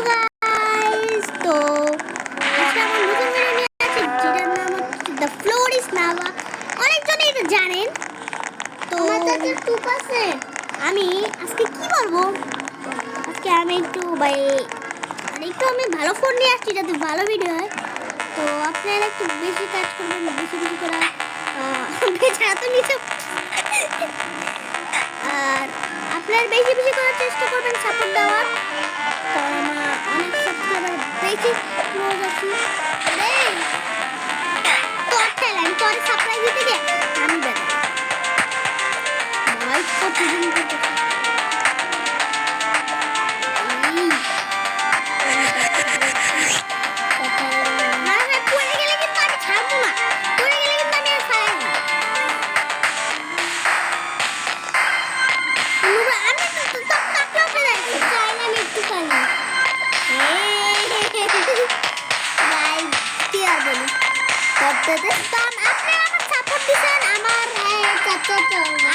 Guys, তো আজকে আমার নতুন ভিডিও নিয়ে আসছি যেটার নাম হচ্ছে দ্য ফ্লোর ইজ লাভা। অনেকজনই এটা জানেন। তো আমাদের টুপ আছে। আমি আজকে কি বলবো, আজকে আমি একটু আমি ভালো ফোন নিয়ে আসছি যাতে ভালো ভিডিও হয়। তো আপনারা একটু বেশি কাজ করবেন, বেশি বেশি করে বেচারা তো নিচে, আর আপনারা বেশি বেশি করার চেষ্টা করবেন সাপোর্ট দেওয়ার। তো আমার অনেক সাবস্ক্রাইবার বেশি ক্লোজ আছি। তোর চ্যানেল তোর সারপ্রাইজ দিতে গিয়ে আমি বের ভাই কতদিন করতে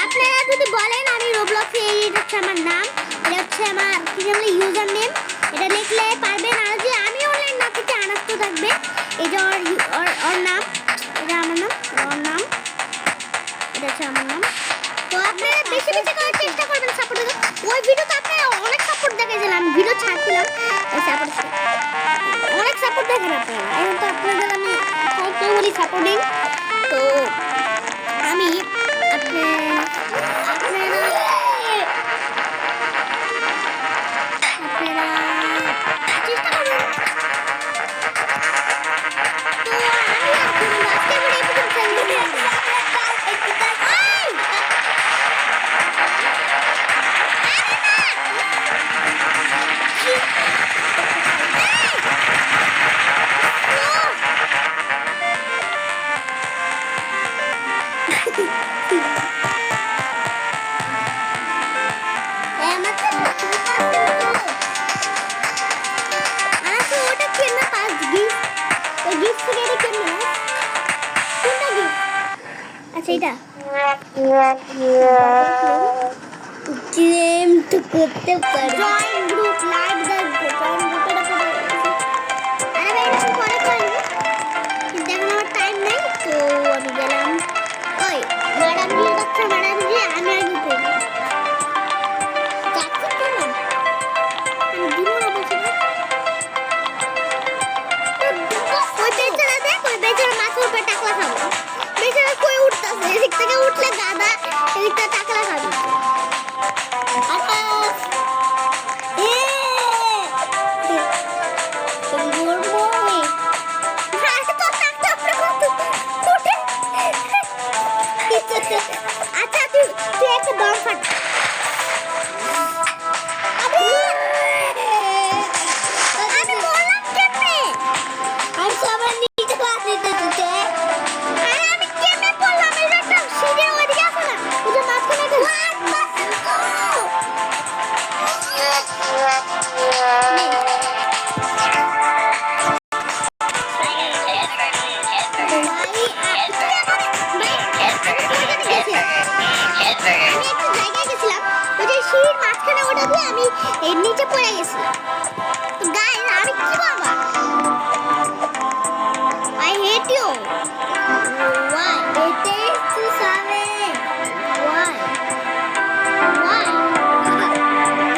আপনারা যদি বলেন আমি রোবলক্সে এটা হচ্ছে আমার নাম, এটা হচ্ছে আমার কি জানি ইউজার নেম, এটা লিখলে পারবেন। আর যে আমি অনলাইন না থেকে আনাস্ত থাকবে, এই যে ওর নাম, এটা আমার নাম, ওর নাম, এটা হচ্ছে আমার নাম। তো আপনারা বেশি বেশি করার চেষ্টা করবেন সাপোর্ট দিতে। ওই ভিডিওতে আপনারা অনেক সাপোর্ট দেখাইছিলাম, আমি ভিডিও ছাড়ছিলাম, এই সাপোর্ট অনেক সাপোর্ট দেখেন আপনারা। এখন তো আপনাদের আমি কতগুলি সাপোর্ট দিন। তো আমি এটা গেম তো করতে পারি। জয়েন গ্রুপ লাইভ দেখবো, জয়েন গ্রুপটা করে আরে ভাই এটা পরে করব, কিন্তু এখন আমার টাইম নেই। তো আমি গেলাম। ওই ম্যাডাম জি ডাক্তার, ম্যাডাম জি আমি আগে করব যাচ্ছি তো না, আমি দিব না বলছি না। ওই বেচারা দেখ, ওই বেচারা মাথার উপর টাকলা খাবো, বেচারা কই উঠতেছে, এদিক থেকে উঠলে গাদা, এদিক থেকে টাকলা খাবো। আচ্ছা তুই একটা দম ফাট। আমি বললাম কেমনে, আমি সবার নিচে ক্লাস নিতে দিতে। আরে আমি কেমনে বললাম, এই একটা সিঁড়ি ওইদিকে আছে না, ওই যে মাঝখানে একটা এর নিচে পড়ে গেছিলাম। তো গাইস আমি কি বলবো, I hate you. Why? It is too savage. Why? Why?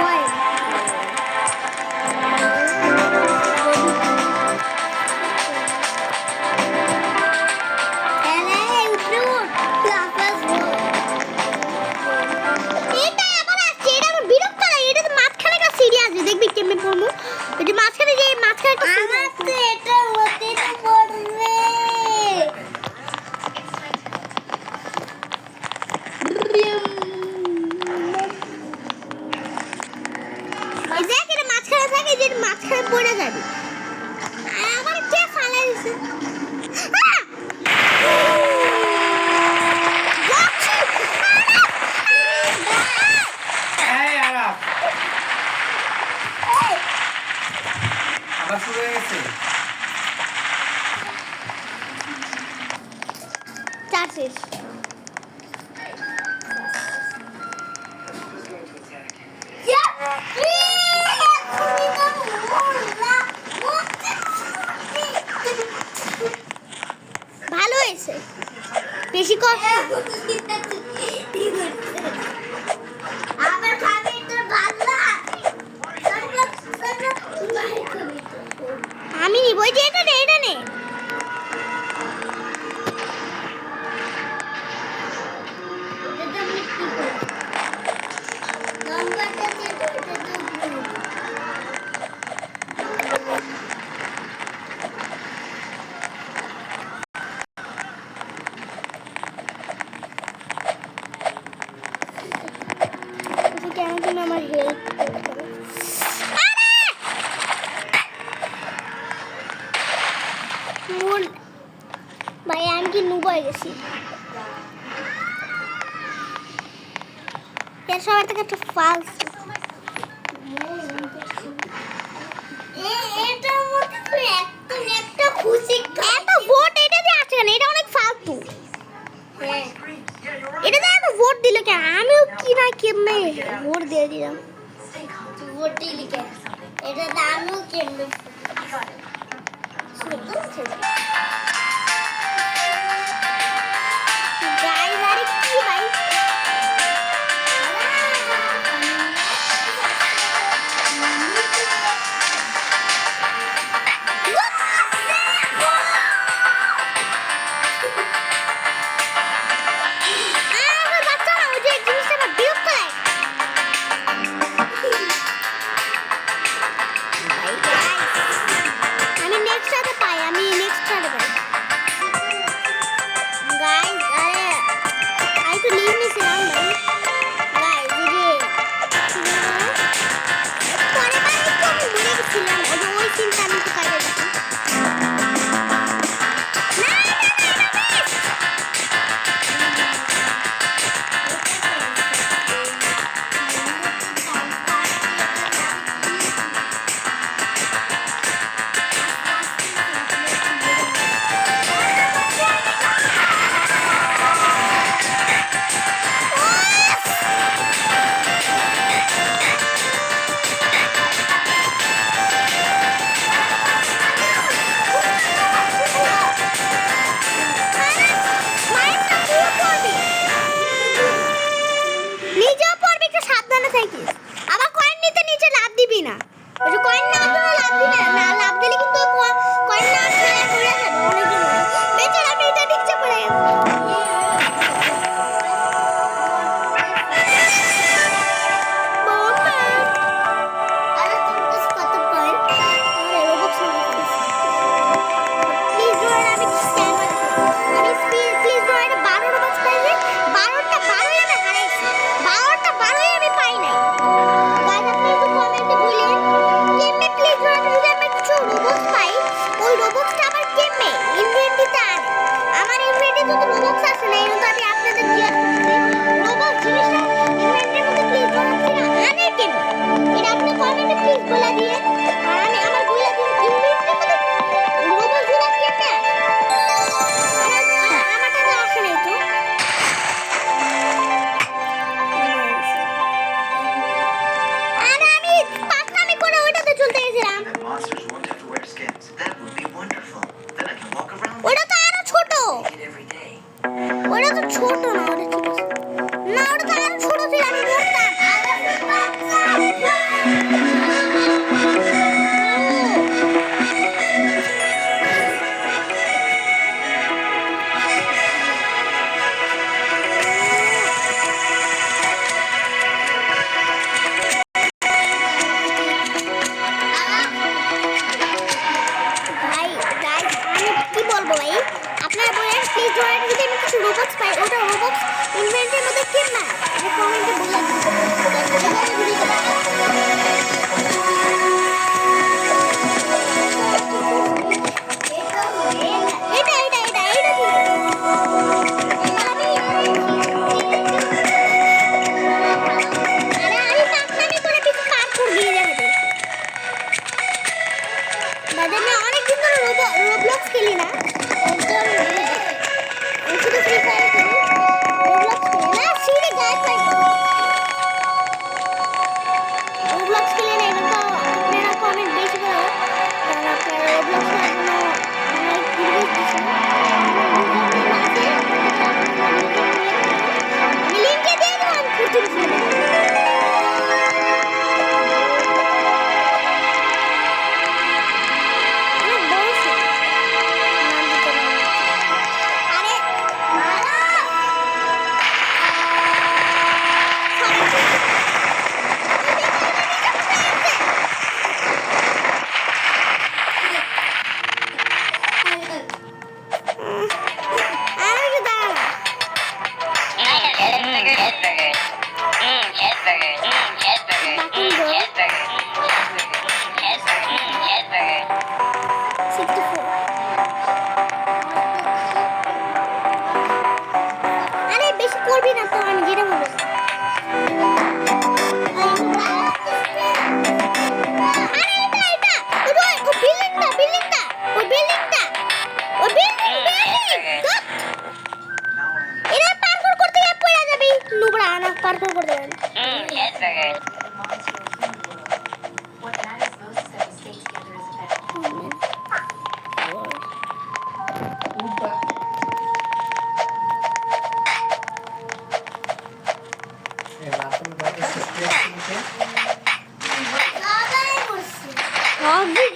Why? Hey, bro. Class bro. এটা আবার আছে, এটা আমার বিরক্ত লাগে। এটা তো মাঝখানে একটা সিঁড়ি আছে, দেখবি কেমনে পড়বো। ওই যে মাঝখানে যে মাঝখানে একটা আমার তো এটা হতে তো পড়বে। এই দেখ এটা মাঝখানে থাকে, যে মাঝখানে পড়ে যাবে। আমার কে ফালাই দিছে? আবার শুরু হয়ে গেছে। চার শেষ। Yeah! আমি নিব যে এটা নে এটা নে কেন তুমি আমার হেল্প ভাই আমি কি নুব হয়ে গেছি এর সবার থেকে একটা ফালস এত ভোট এটা দিয়ে আছে কেন এটা অনেক ফালতু এটা দিয়ে এত ভোট দিল কেন আমিও কি না কেমনে ভোট দিয়ে দিলাম ভোট দিলি কেন এটা দিয়ে আমিও কেমনে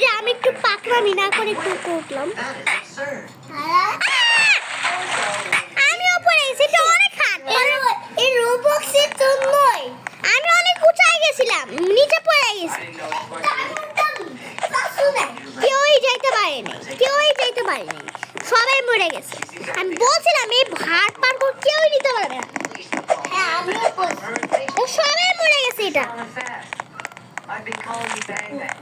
যে আমি একটু পাকলামি না করে একটু উঠলাম। আমি ওপরে গেছি, এটা অনেক হাত। এই রোবক্সের জন্যই আমি অনেক উঁচায় গেছিলাম, নিচে পড়ে গেছি। কেউই যাইতে পারেনি, কেউই যাইতে পারেনি, সবাই মরে গেছে। আমি বলছিলাম এই ভাট পার করে কেউই নিতে পারবে না। সবাই মরে গেছে। এটা I've been calling you Bang Bang.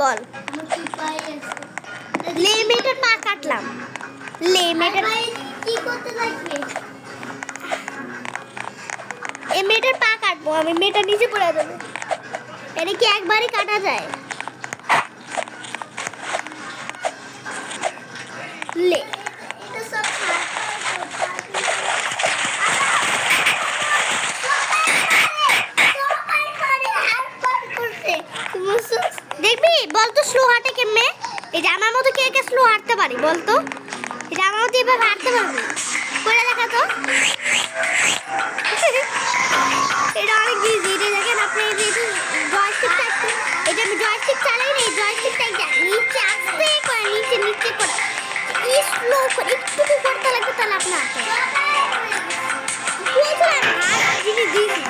Ball limited পা কাটলাম। লিমিটেড কি করতে লাগবে? এই মেয়েটার পা কাটবো আমি, মেয়েটা নিচে পড়ে যাবে। এটা কি একবারই কাটা যায়? লে এটা সব দেখবি বলতো স্লো হাঁটে কেমনে? এই যে আমার মতো কে কে স্লো হাঁটতে পারি বলতো? এই যে আমার মতো এভাবে হাঁটতে পারবি? করে দেখা তো। এটা অনেক ইজি। এটা দেখেন আপনি এই যে জয়স্টিকটা একটু, এটা আমি জয়স্টিক চালাই না, এই জয়স্টিকটা নিচে আস্তে করে নিচে নিচে করে এই স্লো করে একটু করতে লাগবে, তাহলে আপনি হাঁটতে বলছিলাম হাত জিনিস দিয়েছি।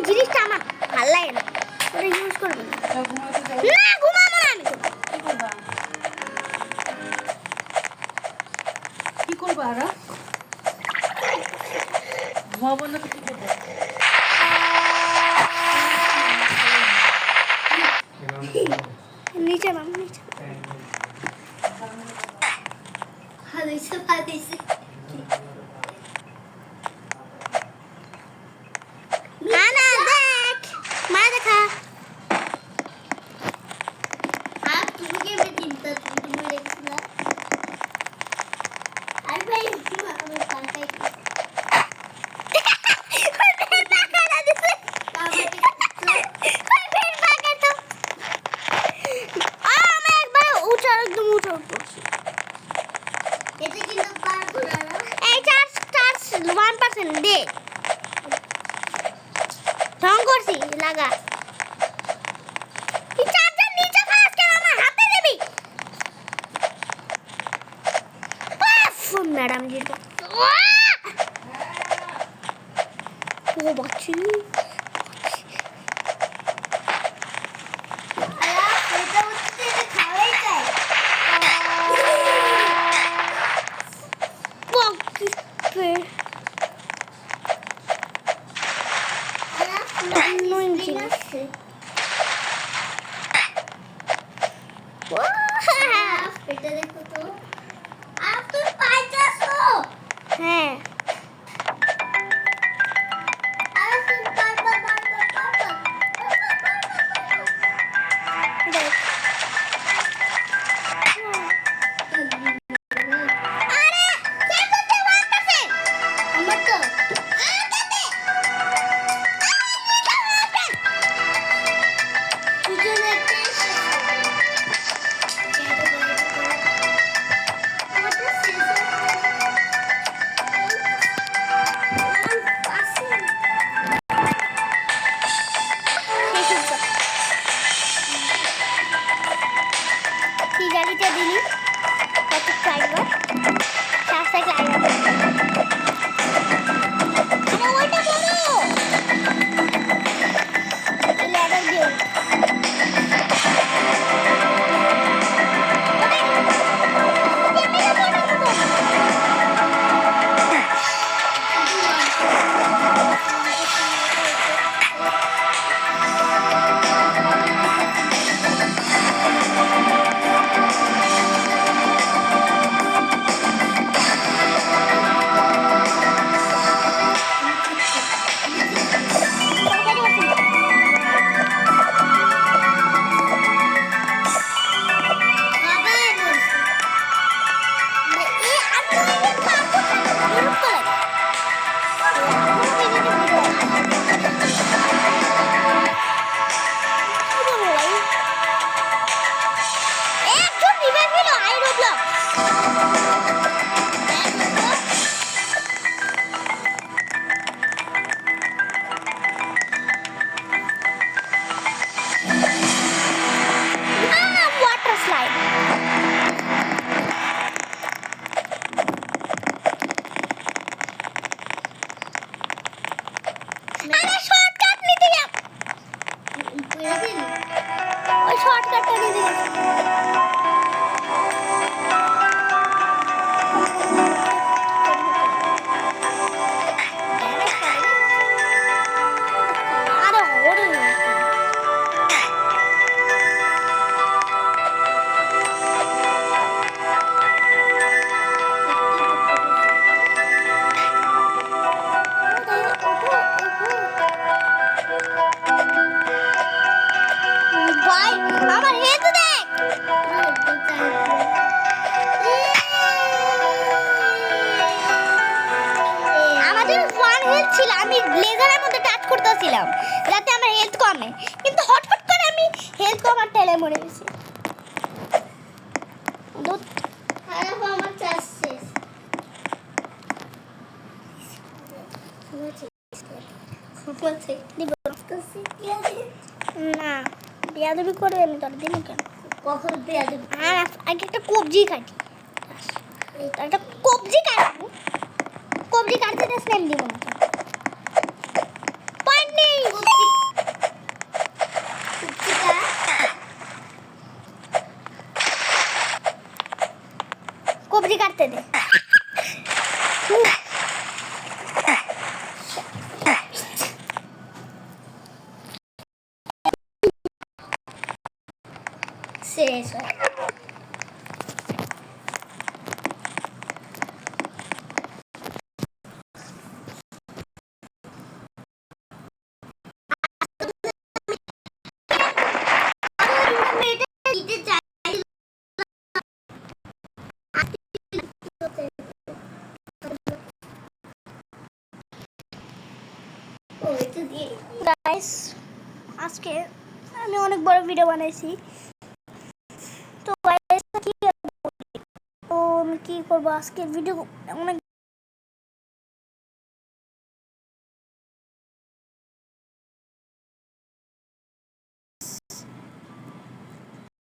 জিনিসটা আমার ভালো লাগে না, ওটা ইউজ করবো না। না ঘুমাবো না আমি। কি করবো আর ঘুমাবো না? কি করবো? নিচে নাম নিচে হাদিসে হাদিসে এটা কিন্তু পার করা না। এই চার্জ 1% দে। ঢং করছি লাগা এই চার্জার নিচে ফেলাস কেন আমার হাতে দিবি ফোন ম্যাডাম জি ও বাচ্চি হ্যাঁ গাড়িটা দিলি কত চাইবার রাস্তায় চাইবার আরে ওইটা বড় লেডার দিয়ে করতেছিলাম যাতে আমার হেলথ কমে, কিন্তু হঠাৎ করে আমি হেলথ কমার ঠেলে মরে গেছি। আমার চাষ শেষ। না বিয়াদবি করে আমি তোর দিন কেন? কখন বিয়াদবি? আর আগে একটা কবজি কাটি, একটা কবজি কাটবো, কবজি কাটতে তো স্নেম দিব না। পয়েন্ট নেই, কবজি কাটতে দে। শেষ হয়। গাইস আজকে আমি অনেক বড় ভিডিও বানাইছি, তো গাইস কি করব আজকে ভিডিও অনেক